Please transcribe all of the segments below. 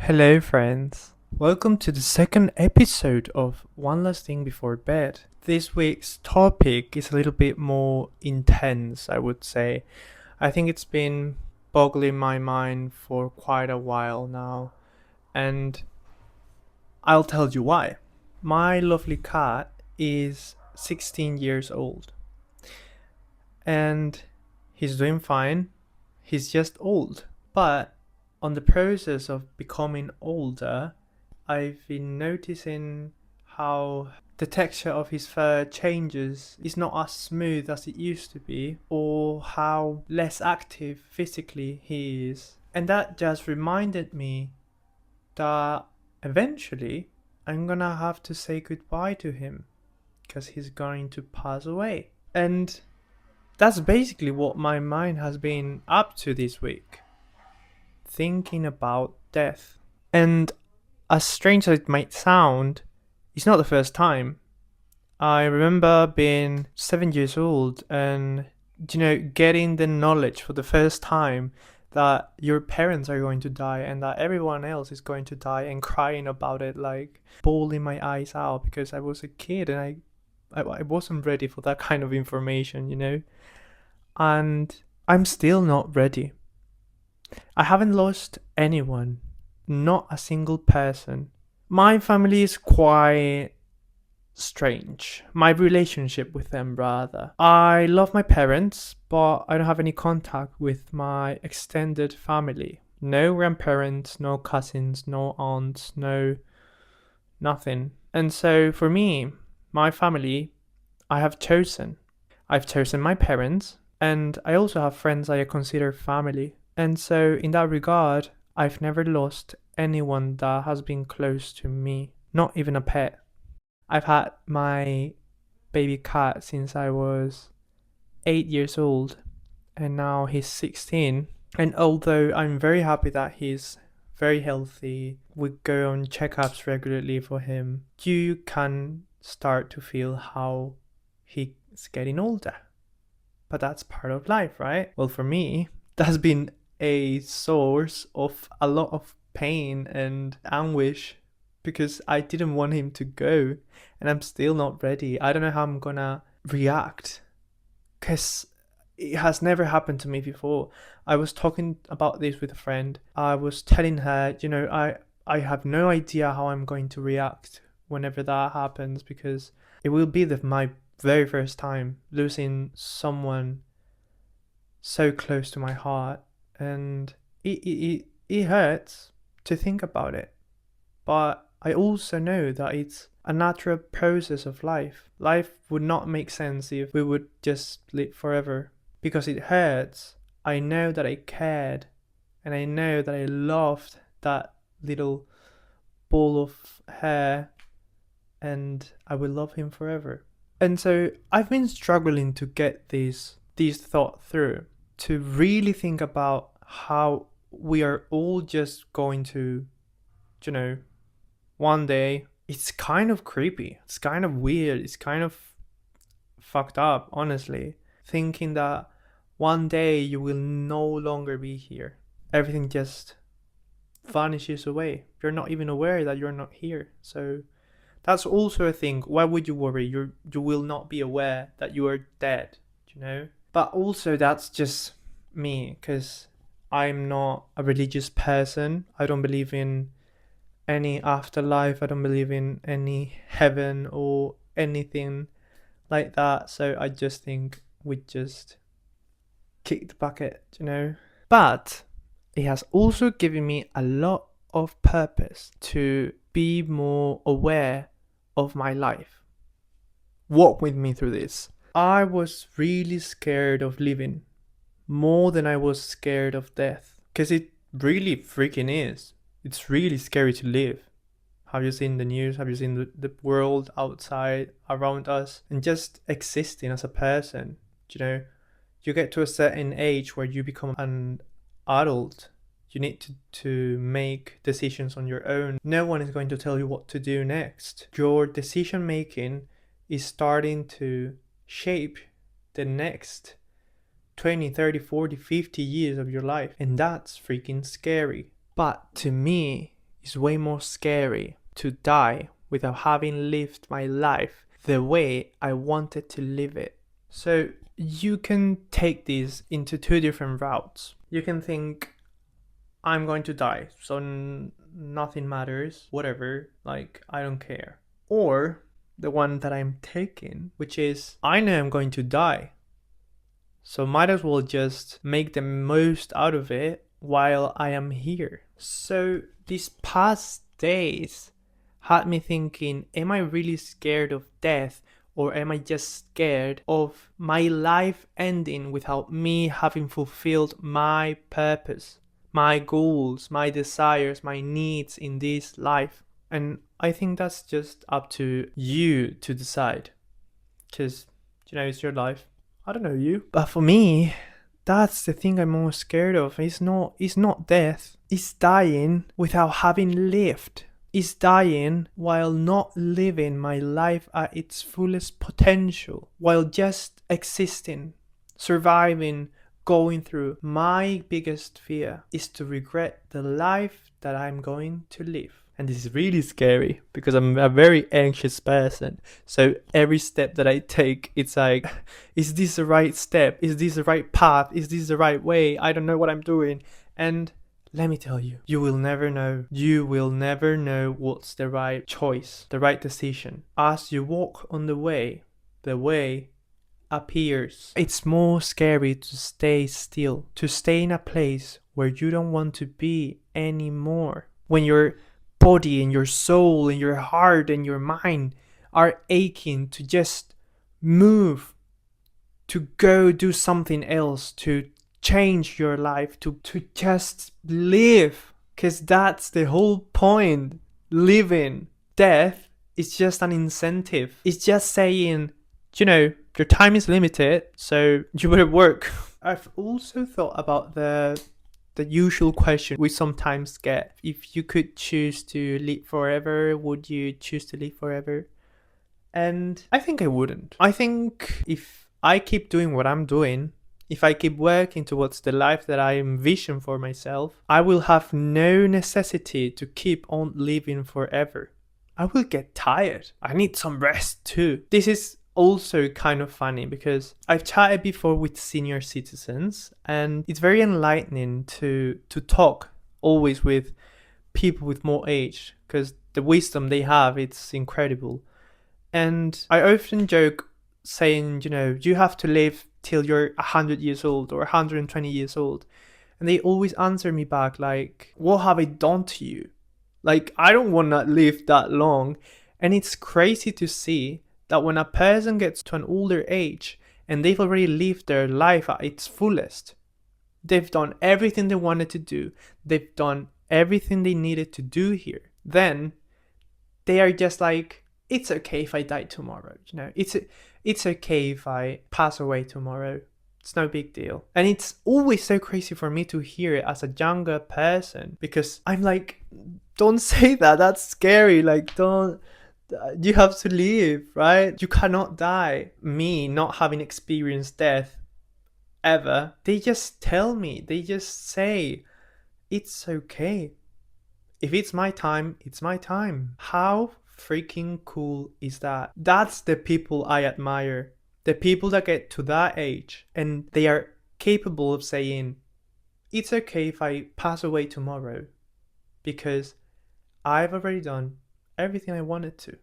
Hello, friends. Welcome to the second episode of One Last Thing Before Bed. This week's topic is a little bit more intense, I would say. I think it's been boggling my mind for quite a while now, and I'll tell you why. My lovely cat is 16 years old, and he's doing fine. He's just old. But on the process of becoming older, I've been noticing how the texture of his fur changes. It's not as smooth as it used to be, or how less active physically he is. And that just reminded me that eventually I'm gonna have to say goodbye to him because he's going to pass away. And that's basically what my mind has been up to this week, thinking about death. And as strange as it might sound, it's not the first time. I remember being 7 years old and, getting the knowledge for the first time that your parents are going to die and that everyone else is going to die, and crying about it, like bawling my eyes out because I was a kid and I wasn't ready for that kind of information. And I'm still not ready. I haven't lost anyone, not a single person. My family is quite strange. My relationship with them, rather. I love my parents, but I don't have any contact with my extended family. No grandparents, no cousins, no aunts, no nothing. And so for me, my family, I have chosen. I've chosen my parents, and I also have friends I consider family. And so, in that regard, I've never lost anyone that has been close to me, not even a pet. I've had my baby cat since I was 8 years old, and now he's 16. And although I'm very happy that he's very healthy, we go on checkups regularly for him, you can start to feel how he's getting older. But that's part of life, right? Well, for me, that's been a source of a lot of pain and anguish because I didn't want him to go, and I'm still not ready. I don't know how I'm gonna react because it has never happened to me before. I was talking about this with a friend. I was telling her, I have no idea how I'm going to react whenever that happens, because it will be my very first time losing someone so close to my heart, and it hurts to think about it. But I also know that it's a natural process of life. Life would not make sense if we would just live forever. Because it hurts, I know that I cared, and I know that I loved that little ball of hair, and I will love him forever. And so I've been struggling to get these thought through, to really think about how we are all just going to, one day. It's kind of creepy. It's kind of weird. It's kind of fucked up, honestly. Thinking that one day you will no longer be here. Everything just vanishes away. You're not even aware that you're not here. So that's also a thing. Why would you worry? You will not be aware that you are dead. But also that's just me, because I'm not a religious person. I don't believe in any afterlife. I don't believe in any heaven or anything like that. So I just think we just kick the bucket. But it has also given me a lot of purpose to be more aware of my life. Walk with me through this. I was really scared of living, more than I was scared of death, because it really freaking is. It's really scary to live. Have you seen the news? Have you seen the world outside around us? And just existing as a person, you get to a certain age where you become an adult. You need to make decisions on your own. No one is going to tell you what to do next. Your decision making is starting to shape the next 20, 30, 40, 50 years of your life. And that's freaking scary. But to me, It's way more scary to die without having lived my life the way I wanted to live it. So you can take this into two different routes. You can think, I'm going to die, so nothing matters, whatever, like, I don't care. Or the one that I'm taking, which is, I know I'm going to die, so might as well just make the most out of it while I am here. So these past days had me thinking, am I really scared of death, or am I just scared of my life ending without me having fulfilled my purpose, my goals, my desires, my needs in this life? And I think that's just up to you to decide, because, it's your life. I don't know you, but for me, that's the thing I'm most scared of. It's not death. It's dying without having lived. It's dying while not living my life at its fullest potential, while just existing, surviving, going through. My biggest fear is to regret the life that I'm going to live. And this is really scary because I'm a very anxious person. So every step that I take, it's like, is this the right step? Is this the right path? Is this the right way? I don't know what I'm doing. And let me tell you, you will never know. You will never know what's the right choice, the right decision. As you walk on the way appears. It's more scary to stay still, to stay in a place where you don't want to be anymore. When your body and your soul and your heart and your mind are aching to just move, to go do something else, to change your life, to just live, because that's the whole point. Living. Death is just an incentive. It's just saying, your time is limited, so you better work. I've also thought about the usual question we sometimes get. If you could choose to live forever, would you choose to live forever? And I think I wouldn't. I think if I keep doing what I'm doing, if I keep working towards the life that I envision for myself, I will have no necessity to keep on living forever. I will get tired. I need some rest too. This is also kind of funny because I've chatted before with senior citizens, and it's very enlightening to talk always with people with more age, because the wisdom they have, it's incredible. And I often joke saying, you have to live till you're 100 years old or 120 years old. And they always answer me back like, what have I done to you? Like, I don't want to live that long. And it's crazy to see that when a person gets to an older age and they've already lived their life at its fullest, they've done everything they wanted to do, they've done everything they needed to do here, then they are just like, it's okay if I die tomorrow, it's okay if I pass away tomorrow. It's no big deal. And it's always so crazy for me to hear it as a younger person, because I'm like, don't say that, that's scary. Like, you have to live, right? You cannot die. Me not having experienced death ever, they just tell me, they just say, it's okay. If it's my time, it's my time. How freaking cool is that? That's the people I admire. The people that get to that age and they are capable of saying, it's okay if I pass away tomorrow because I've already done everything I wanted to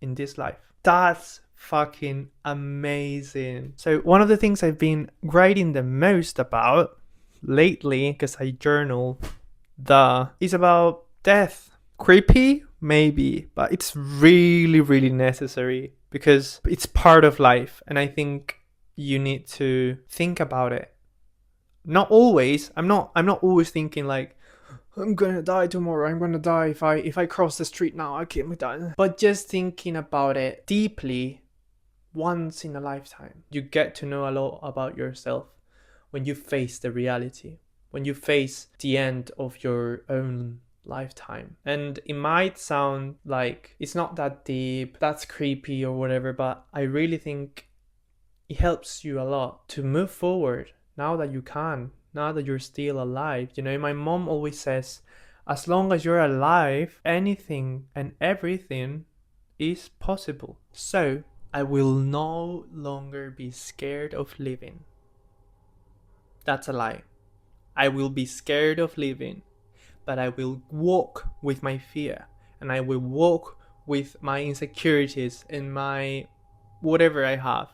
in this life. That's fucking amazing. So one of the things I've been writing the most about lately, because I journal, is about death. Creepy? Maybe, but it's really, really necessary because it's part of life, and I think you need to think about it. Not always. I'm not always thinking like, I'm gonna die tomorrow, I'm gonna die if I cross the street now, I can't die. But just thinking about it deeply once in a lifetime, you get to know a lot about yourself when you face the reality, when you face the end of your own lifetime. And it might sound like it's not that deep, that's creepy or whatever, but I really think it helps you a lot to move forward now that you can, now that you're still alive. My mom always says, As long as you're alive, anything and everything is possible. So, I will no longer be scared of living. That's a lie. I will be scared of living, but I will walk with my fear, and I will walk with my insecurities and my whatever I have,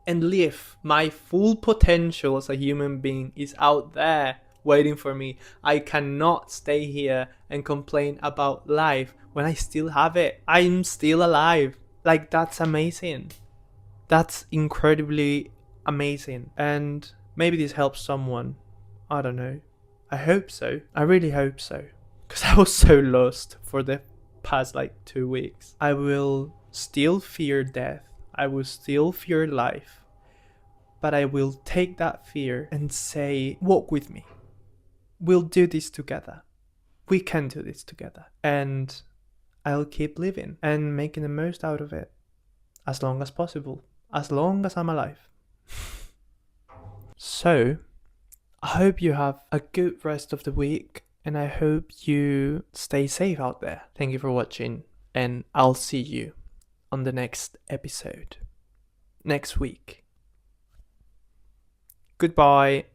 and live. My full potential as a human being is out there waiting for me. I cannot stay here and complain about life when I still have it. I'm still alive. Like, that's amazing. That's incredibly amazing. And maybe this helps someone. I don't know. I hope so. I really hope so. Because I was so lost for the past 2 weeks. I will still fear death. I will still fear life. But I will take that fear and say, walk with me. We'll do this together. We can do this together. And I'll keep living and making the most out of it as long as possible. As long as I'm alive. So, I hope you have a good rest of the week, and I hope you stay safe out there. Thank you for watching, and I'll see you on the next episode next week. Goodbye.